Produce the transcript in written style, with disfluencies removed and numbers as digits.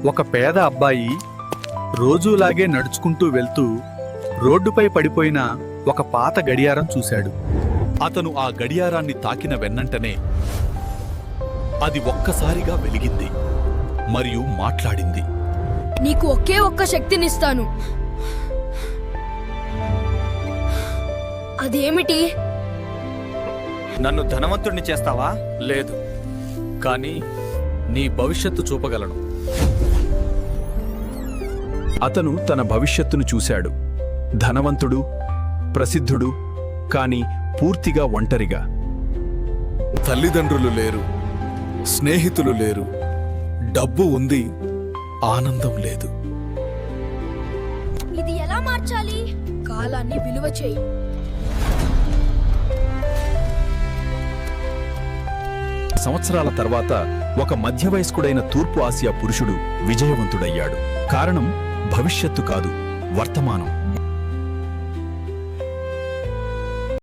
ఒక పేద అబ్బాయి రోజూలాగే నడుచుకుంటూ వెళ్తూ రోడ్డుపై పడిపోయిన ఒక పాత గడియారం చూశాడు. అతను ఆ గడియారాన్ని తాకిన వెన్నంటనే అది ఒక్కసారిగా వెలిగింది మరియు మాట్లాడింది. నీకు ఒకే ఒక్క శక్తినిస్తాను. అదేమిటి? నన్ను ధనవంతుణ్ణి చేస్తావా? లేదు, కానీ నీ భవిష్యత్తు చూపగలను. అతను తన భవిష్యత్తును చూశాడు. ధనవంతుడు, ప్రసిద్ధుడు, కాని పూర్తిగా ఒంటరిగా. తల్లిదండ్రులు లేరు, స్నేహితులు లేరు, డబ్బు ఉంది, ఆనందం లేదు. ఇది ఎలా మార్చాలి? కాలాన్ని విలువ చేయి. సంవత్సరాల తర్వాత ఒక మధ్యవయస్కుడైన తూర్పు ఆసియా పురుషుడు విజయవంతుడయ్యాడు. కారణం భవిష్యత్తు కాదు, వర్తమానం.